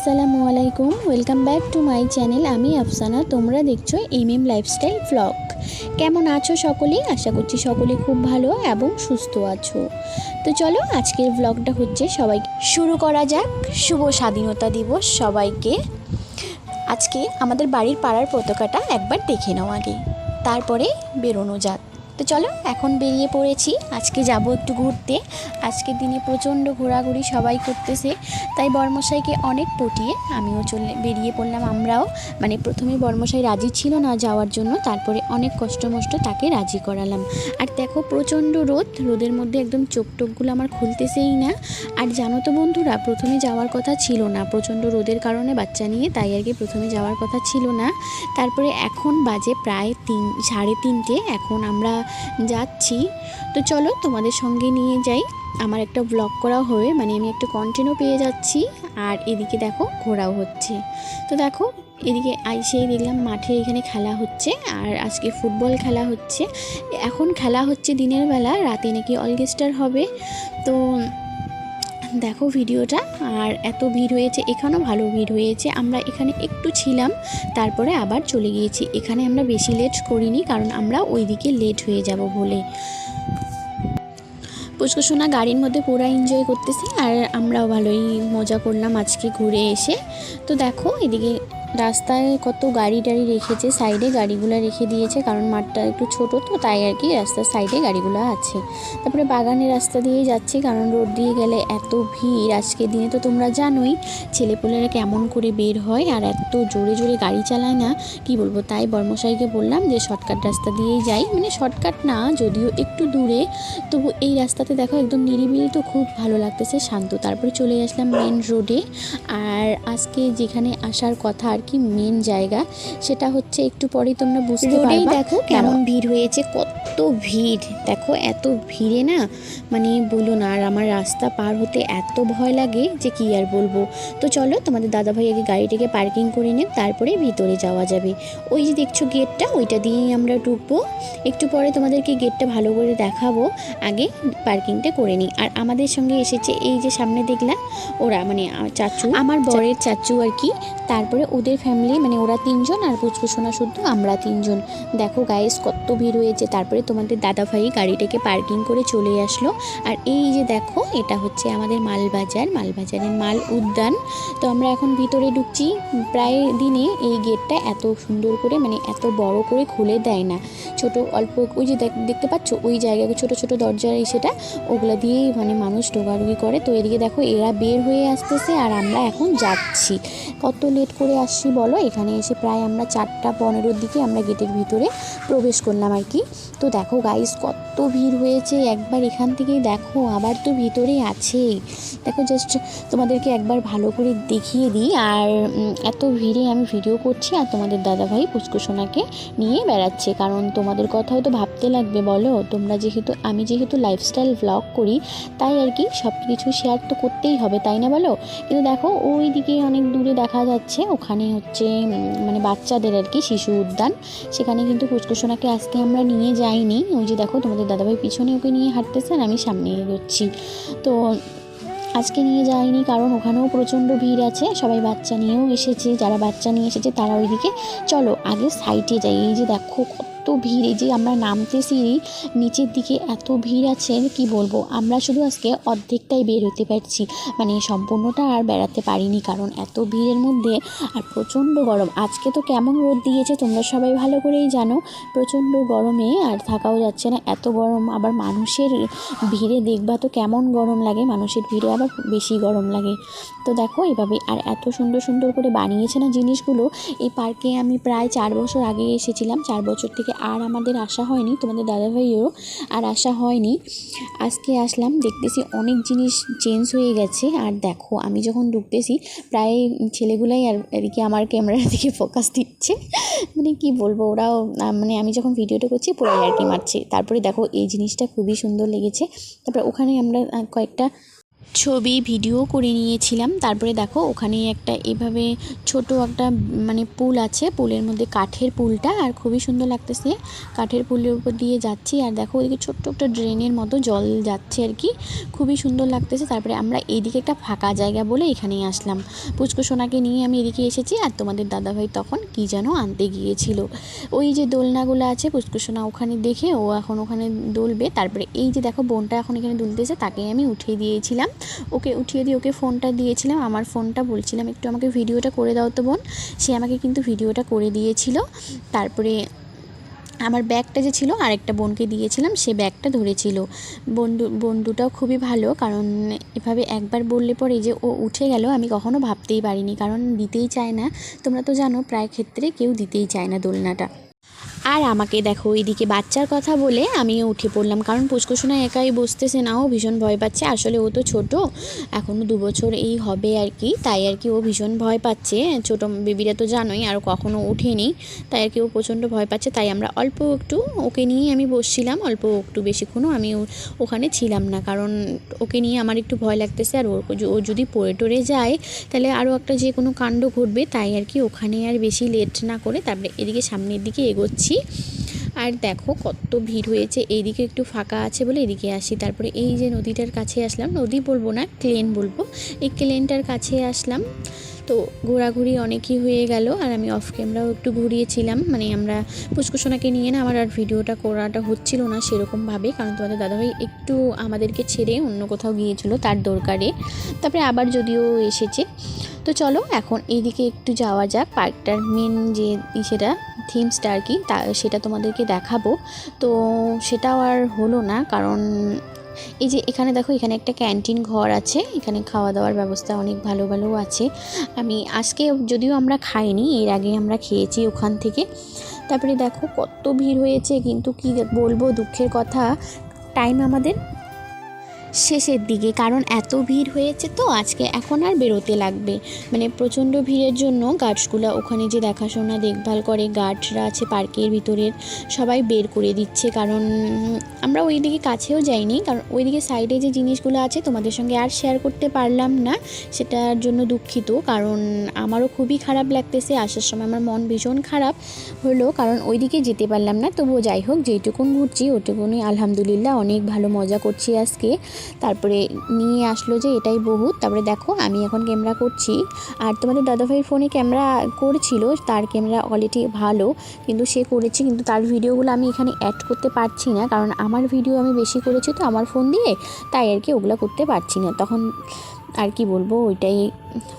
আসসালামু আলাইকুম, welcome back to my channel. আমি আফসানা, তোমরা দেখছো এমএম লাইফস্টাইল ব্লগ। কেমন আছো সকলেই? আশা করছি সকলে খুব ভালো এবং সুস্থ আছো। তো চলো আজকের ব্লগটা হচ্ছে সবাইকে শুরু করা যাক। শুভ স্বাধীনতা দিবস সবাইকে। আজকে আমাদের বাড়ির পাড়ার পতাকাটা একবার দেখে নাও আগে, তারপরে বেরোনো যাক। তো চলো এখন বেরিয়ে পড়েছি। আজকে যাব একটু ঘুরতে। আজকের দিনে প্রচণ্ড ঘোরাঘুরি সবাই করতেছে, তাই বর্মশাইকে অনেক পটিয়ে আমিও বেরিয়ে পড়লাম। আমরাও প্রথমে বর্মশাই রাজি ছিল না যাওয়ার জন্য, তারপরে অনেক কষ্ট মষ্ট তাকে রাজি করালাম। আর দেখো প্রচণ্ড রোদের মধ্যে একদম চোখ টোকগুলো আমার খুলতেছেই না। আর জানো তো বন্ধুরা, প্রথমে যাওয়ার কথা ছিল না, প্রচণ্ড রোদের কারণে বাচ্চা নিয়ে, তাই আর কি প্রথমে যাওয়ার কথা ছিল না। তারপরে এখন বাজে প্রায় 3:30, এখন আমরা যাচ্ছি। তো চলো তোমাদের সঙ্গে নিয়ে যাই, আমার একটা ব্লগ করাও হবে, আমি একটা কন্টেন্টও পেয়ে যাচ্ছি, আর এদিকে দেখো ঘোরাও হচ্ছে। তো দেখো এদিকে আইসেই দেখলাম মাঠে এখানে খেলা হচ্ছে, আর আজকে ফুটবল খেলা হচ্ছে। এখন খেলা হচ্ছে দিনের বেলা, রাতে নাকি অলকেস্টার হবে। তো দেখো ভিডিওটা, আর এত ভিড় হয়েছে, এখানেও ভালো ভিড় হয়েছে। আমরা এখানে একটু ছিলাম, তারপরে আবার চলে গিয়েছি। এখানে আমরা বেশি লেট করিনি, কারণ আমরা ওইদিকে লেট হয়ে যাব বলে। পুচকুসোনা গাড়ির মধ্যে পুরো এনজয় করতেছি, আর আমরাও ভালোই মজা করলাম আজকে ঘুরে এসে। তো দেখো এদিকে রাস্তায় কত গাড়ি টাড়ি রেখেছে, সাইডে গাড়িগুলো রেখে দিয়েছে, কারণ মাঠটা একটু ছোট, তো তাই আর কি রাস্তার সাইডে গাড়িগুলো আছে। তারপরে বাগানের রাস্তা দিয়েই যাচ্ছি, কারণ রোড দিয়ে গেলে এত ভিড়। আজকের দিনে তো তোমরা জানোই ছেলেপুলেরা কেমন করে বের হয়, আর এত জোরে জোরে গাড়ি চালায় না, কি বলবো। তাই বর্মশাইকে বললাম যে শর্টকাট রাস্তা দিয়েই যাই, শর্টকাট না যদিও একটু দূরে, তবু এই রাস্তাতে দেখো একদম নিরিবিলি, তো খুব ভালো লাগতেছে, শান্ত। তারপরে চলে আসলাম মেন রোডে। আর আজকে যেখানে আসার কথা আর কি মেন জায়গা, সেটা হচ্ছে একটু পরেই তোমরা বুঝতে পারবে। দেখো কেমন ভিড় হয়েছে, কত ভিড় দেখো। এত ভিড়ে না বলো না, আর আমার রাস্তা পার হতে এত ভয় লাগে যে কি আর বলবো। তো চলো তোমাদের দাদাভাই আগে গাড়িটাকে পার্কিং করে নেন, তারপরে ভিতরে যাওয়া যাবে। ওই যে দেখছো গেটটা, ওইটা দিয়েই আমরা ঢুকবো। একটু পরে তোমাদেরকে গেটটা ভালো করে দেখাবো, আগে পার্কিংটা করে নিই। আর আমাদের সঙ্গে এসেছে এই যে সামনে দেখলা, ওরা চাচু, আমার বরের চাচু আর কি। তারপরে ওদের ফ্যামিলি, ওরা 3জন, আর পুচকুসোনা শুদ্ধ আমরা 3জন। দেখো গাইস কত ভিড় হয়েছে। তারপরে তোমাদের দাদাভাই গাড়িটাকে পার্কিং করে চলে আসলো। আর এই যে দেখো, এটা হচ্ছে আমাদের মালবাজারের মাল উদ্যান। তো আমরা এখন ভিতরে ঢুকছি। প্রায় দিনে এই গেটটা এত সুন্দর করে এত বড় করে খুলে দেয় না, ছোট অল্প ওই যে দেখতে পাচ্ছ ওই জায়গায় ছোট ছোট দরজা, সেটা ওগুলা দিয়েই মানুষ ঢোকাঢুকি করে। তো এদিকে দেখো এরা বের হয়ে আসতেছে, আর আমরা এখন যাচ্ছি। কত লেট করে আসছি বলো। এখানে এসে প্রায় আমরা 4:15 দিকে আমরা গেটের ভিতরে প্রবেশ করলাম আর কি। তো দেখো গাইস কত ভিড় হয়েছে, একবার এখান থেকেই দেখো, আবার তো ভিতরে আছেই। দেখো জাস্ট তোমাদেরকে একবার ভালো করে দেখিয়ে দিই। আর এত ভিড়ে আমি ভিডিও করছি, আর তোমাদের দাদাভাই পুচকুসোনাকে নিয়ে বেড়াচ্ছে, কারণ তোমাদের কথাও তো ভাবতে লাগবে বলো। তোমরা আমি যেহেতু লাইফস্টাইল ব্লগ করি, তাই আর কি সব কিছু শেয়ার তো করতেই হবে, তাই না বলো। কিন্তু দেখো ওই দিকে অনেক দূরে দেখা যাচ্ছে, ওখানে হচ্ছে বাচ্চাদের আর কি শিশু উদ্যান। সেখানে কিন্তু পুচকুসোনাকে আজকে আমরা নিয়ে যাইনি। ওই যে দেখো তোমাদের দাদাভাই পিছনে ওকে নিয়ে হাঁটতেছে, আর আমি সামনে এগোচ্ছি। তো আজকে নিয়ে যাইনি, কারণ ওখানেও প্রচণ্ড ভিড় আছে, সবাই বাচ্চা নিয়েও এসেছে, যারা বাচ্চা নিয়ে এসেছে তারা ওইদিকে। চলো আগে সাইডে যাই। এই যে দেখো কত ভিড়, এই যে আমরা নামতেছি নিচের দিকে, এত ভিড় আছে কি বলবো। আমরা শুধু আজকে অর্ধেকটাই বের হতে পারছি, সম্পূর্ণটা আর বেড়াতে পারিনি, কারণ এত ভিড়ের মধ্যে। আর প্রচণ্ড গরম আজকে, তো কেমন রোদ দিয়েছে তোমরা সবাই ভালো করেই জানো। প্রচণ্ড গরমে আর থাকাও যাচ্ছে না, এত গরম। আবার মানুষের ভিড়ে দেখবা তো কেমন গরম লাগে, মানুষের ভিড়ে আবার বেশি গরম লাগে। তো দেখো এভাবে, আর এত সুন্দর সুন্দর করে বানিয়েছে না জিনিসগুলো। এই পার্কে আমি প্রায় 4 বছর আগে এসেছিলাম, 4 বছর থেকে আর আমাদের আসা হয়নি, তোমাদের দাদাভাইও আর আসা হয়নি। আজকে আসলাম, দেখতেছি অনেক জিনিস চেঞ্জ হয়ে গেছে। আর দেখো আমি যখন ঢুকতেছি, প্রায় ছেলেগুলাই আর এদিকে আমার ক্যামেরার দিকে ফোকাস দিচ্ছে, কি বলবো, ওরাও আমি যখন ভিডিওটা করছি পুরো আর কি মারছে। তারপরে দেখো এই জিনিসটা খুবই সুন্দর লেগেছে। তারপরে ওখানে আমরা কয়েকটা ছবি ভিডিও করে নিয়েছিলাম। তারপরে দেখো ওখানে একটা এভাবে ছোট একটা মানে পুল আছে, পুলের মধ্যে কাঠের পুলটা, আর খুবই সুন্দর লাগতেছে। কাঠের পুলের উপর দিয়ে যাচ্ছি আর দেখো ওইদিকে ছোট্ট একটা ড্রেনের মতো জল যাচ্ছে আর কি, খুবই সুন্দর লাগতেছে। তারপরে আমরা এইদিকে একটা ফাঁকা জায়গা বলে এখানেই আসলাম। পুচকু সোনাকে নিয়ে আমি এদিকে এসেছি আর তোমাদের দাদাভাই তখন কি যেন আনতে গিয়েছিল। ওই যে দোলনাগুলো আছে পুচকু সোনা ওখানে দেখে ও এখন ওখানে দুলবে। তারপরে এই যে দেখো বোনটা এখন এখানে দুলতেছে, তাকে আমি উঠিয়ে দিয়েছিলাম, ওকে উঠিয়ে দিয়ে ওকে ফোনটা দিয়েছিলাম, আমার ফোনটা বলছিলাম একটু আমাকে ভিডিওটা করে দাও তো বোন। সে আমাকে কিন্তু ভিডিওটা করে দিয়েছিল। তারপরে আমার ব্যাগটা যে ছিল আরেকটা বোনকে দিয়েছিলাম, সে ব্যাগটা ধরেছিল। বন্ধুটাও খুবই ভালো, কারণ এভাবে একবার বললে পরে যে ও উঠে গেল আমি কখনো ভাবতেই পারিনি, কারণ দিতেই চায় না। তোমরা তো জানো প্রায় ক্ষেত্রে কেউ দিতেই চায় না দোলনাটা। আর আমাকে দেখো এইদিকে বাচ্চার কথা বলে আমিও উঠে পড়লাম, কারণ পুচকু সোনা একাই বসতেছে না, ও ভীষণ ভয় পাচ্ছে। আসলে ও তো ছোট, এখনও 2 বছর এই হবে আর কি, তাই আর কি ও ভীষণ ভয় পাচ্ছে। ছোট বেবিরা তো জানোই, আর কখনো ওঠেনি, তাই আর কি ও প্রচণ্ড ভয় পাচ্ছে। তাই আমরা অল্প একটু ওকে নিয়ে আমি বসছিলাম, অল্প একটু, বেশিক্ষণও আমি ওখানে ছিলাম না, কারণ ওকে নিয়ে আমার একটু ভয় লাগতেছে। আর ও যদি পড়ে টরে যায় তাহলে আরও একটা যে কোনো কাণ্ড ঘটবে, তাই আর কি ওখানে আর বেশি লেট না করে তারপরে এদিকে সামনের দিকে এগোচ্ছি। আর দেখো কত ভিড় হয়েছে, এইদিকে একটু ফাঁকা আছে বলে এদিকে আসি। তারপরে এই যে নদীটার কাছে আসলাম, নদী বলবো না ক্লেন বলবো, এই ক্লেনটার কাছে আসলাম। তো ঘোরাঘুরি অনেকই হয়ে গেল, আর আমি অফ ক্যামেরাও একটু ঘুরিয়েছিলাম, মানে আমরা পুচকু সোনাকে নিয়ে না আমার আর ভিডিওটা করাটা হচ্ছিল না সেরকমভাবে, কারণ তোমাদের দাদাভাই একটু আমাদেরকে ছেড়ে অন্য কোথাও গিয়েছিল তার দরকারে, তারপরে আবার যদিও এসেছে। তো চলো এখন এইদিকে একটু যাওয়া যাক, পার্কটার মেন যে সেটা থিমসটা আর কি সেটা তোমাদেরকে দেখাবো। তো সেটাও আর হলো না, কারণ এই যে এখানে দেখো এখানে একটা ক্যান্টিন ঘর আছে, এখানে খাওয়া দাওয়ার ব্যবস্থা অনেক ভালো ভালো আছে। আমি আজকে যদিও আমরা খাইনি, এর আগে আমরা খেয়েছি ওখান থেকে। তারপরে দেখো কত ভিড় হয়েছে, কিন্তু কি বলবো দুঃখের কথা, টাইম আমাদের শেষের দিকে, কারণ এত ভিড় হয়েছে তো আজকে এখন আর বেরোতে লাগবে, মানে প্রচণ্ড ভিড়ের জন্য গার্ডসগুলো ওখানে যে দেখাশোনা দেখভাল করে গার্ডরা আছে পার্কের ভিতরের, সবাই বের করে দিচ্ছে। কারণ আমরা ওই দিকে কাছেও যাইনি, কারণ ওইদিকে সাইডে যে জিনিসগুলো আছে তোমাদের সঙ্গে আর শেয়ার করতে পারলাম না, সেটার জন্য দুঃখিত। কারণ আমারও খুবই খারাপ লাগতেছে, আসার সময় আমার মন ভীষণ খারাপ হলো, কারণ ওইদিকে যেতে পারলাম না। তবুও যাই হোক, যেটুকুন ঘুরছি ওটুকুনি আলহামদুলিল্লাহ অনেক ভালো মজা করছি আজকে। তারপরে নিয়ে আসলো যে এটাই বহুত। তারপরে দেখো আমি এখন ক্যামেরা করছি, আর তোমাদের দাদাভাই ফোনে ক্যামেরা করছিল, তার ক্যামেরা কোয়ালিটি ভালো, কিন্তু সে করেছে, কিন্তু তার ভিডিওগুলো আমি এখানে অ্যাড করতে পারছি না, কারণ আমার ভিডিও আমি বেশি করেছি তো আমার ফোন দিয়ে, তাই আর কি ওগুলো করতে পারছি না। তখন আর কি বলবো, ওইটাই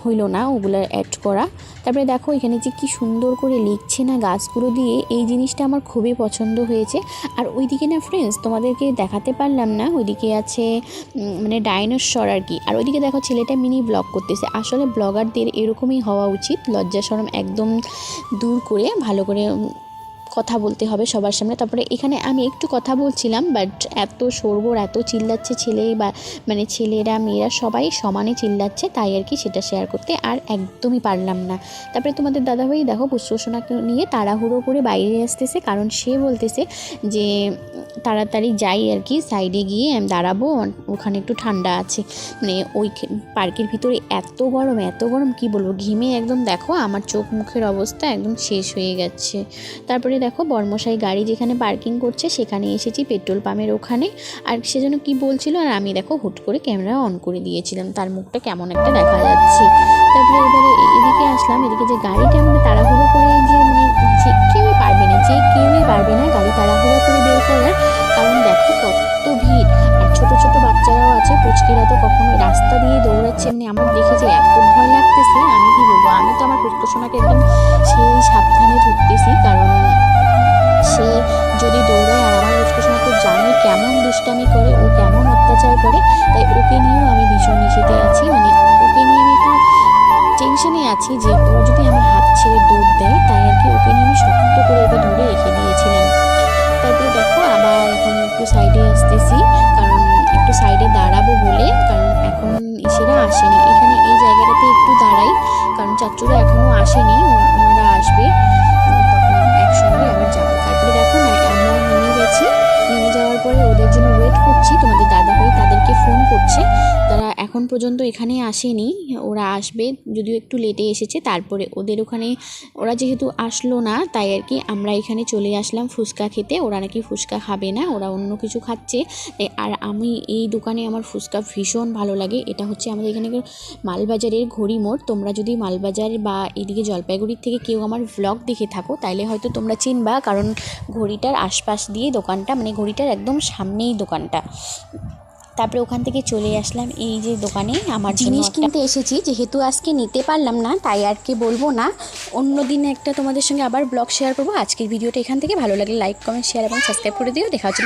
হইলো না ওগুলো অ্যাড করা। তারপরে দেখো এখানে যে কি সুন্দর করে লিখছে না গাছগুলো দিয়ে, এই জিনিসটা আমার খুবই পছন্দ হয়েছে। আর ওইদিকে না ফ্রেন্ডস তোমাদেরকে দেখাতে পারলাম না, ওইদিকে আছে মানে ডাইনোসর আর কি। আর ওইদিকে দেখো ছেলেটা মিনি ব্লগ করতেছে। আসলে ব্লগারদের এরকমই হওয়া উচিত, লজ্জা শরম একদম দূর করে ভালো করে কথা বলতে হবে সবার সামনে। তারপরে এখানে আমি একটু কথা বলছিলাম, বাট এত শোরগোল, এত চিল্লাচ্ছে ছেলে বা মানে ছেলেরা মেয়েরা সবাই সমানে চিল্লাচ্ছে, তাই আর কি সেটা শেয়ার করতে আর একদমই পারলাম না। তারপরে তোমাদের দাদাভাই দেখো পুষ্পসোনাকে নিয়ে তাড়াহুড়ো করে বাইরে আসতেছে, কারণ সে বলতেছে যে তাড়াতাড়ি যাই আর কি, সাইডে গিয়ে আমি দাঁড়াবো, ওখানে একটু ঠান্ডা আছে। মানে ওই পার্কের ভিতরে এত গরম কি বলবো, ঘিমে একদম দেখো আমার চোখ মুখের অবস্থা একদম শেষ হয়ে গেছে। তারপরে দেখো বর্মশাই গাড়ি যেখানে পার্কিং করছে সেখানে এসেছি, পেট্রোল পাম্পের ওখানে। আর সেজন্য কি বলছিল, আর আমি দেখো হুট করে ক্যামেরা অন করে দিয়েছিলাম, তার মুখটা কেমন একটা দেখা যাচ্ছে। তারপরে এবারে এদিকে আসলাম, এদিকে যে গাড়িটা আমাদের তাড়াহুড়ো করে যে মানে যে কেউই পারবে না গাড়ি তাড়াহুড়ো করে বের করার, কারণ দেখো কত ভিড়। আর ছোট ছোট বাচ্চারাও আছে, পুচকিরা তো কখনো রাস্তা দিয়ে দৌড়াচ্ছে, মানে আমার দেখে যে এত ভয় লাগতেছে আমি কি বলবো। আমি তো আমার পুষ্পসোনাকে একদম সেই সাবধানে ধরতেছি, কারণ সে যদি দৌড়ায়, আর আমার পুষ্পসোনা তো জানোই কেমন দুষ্টামি করে, ও কেমন অত্যাচার করে, তাই ওকে নিয়েও আমি ভীষণ নিষেধে আছি, মানে ওকে নিয়ে আমি একটু টেনশনে আছি যে ও যদি আমার হাত ছেড়ে দৌড় দেয়, তাই আর কি ওকে নিয়ে আমি শক্ত করে ওকে ধরে রেখে দিয়েছিলাম। তারপরে দেখো আবার এখন একটু সাইডে আসতেছি, কারণ একটু সাইডে দাঁড়াবো বলে, কারণ এখন এসেরা আসেনি, এখানে এই জায়গাটাতে একটু দাঁড়াই, কারণ চাচুরা এখনও আসেনি, ওনারা আসবে তখন একসঙ্গে আবার যাবো। তারপরে দেখো না আমরা নেমে গেছি, নেমে যাওয়ার পরে ওদের জন্য ওয়েট করছি, তোমাদের দাদাভাই তাদেরকে ফোন করছে, তারা এখন পর্যন্ত এখানে আসেনি, ওরা আসবে, যদিও একটু লেটে এসেছে। তারপরে ওদের ওখানে ওরা যেহেতু আসলো না, তাই আর কি আমরা এখানে চলে আসলাম ফুচকা খেতে। ওরা নাকি ফুচকা খাবে না, ওরা অন্য কিছু খাচ্ছে। আর আমি এই দোকানে আমার ফুচকা ভীষণ ভালো লাগে। এটা হচ্ছে আমাদের এখানে মালবাজারের ঘড়ি মোড়। তোমরা যদি মালবাজার বা এদিকে জলপাইগুড়ির থেকে কেউ আমার ভ্লগ দেখে থাকো তাহলে হয়তো তোমরা চিনবা, কারণ ঘড়িটার আশপাশ দিয়ে দোকানটা, মানে ঘড়িটার একদম সামনেই দোকানটা। তারপরে ওখান থেকে চলে আসলাম এই যে দোকানে আমার জিনিস কিনতে এসেছি। যেহেতু আজকে নিতে পারলাম না, তাই আর কি বলবো না, অন্য দিন একটা তোমাদের সঙ্গে আবার ব্লগ শেয়ার করবো। আজকের ভিডিওটা এখান থেকে ভালো লাগলে লাইক, কমেন্ট, শেয়ার এবং সাবস্ক্রাইব করে দিও। দেখা হচ্ছে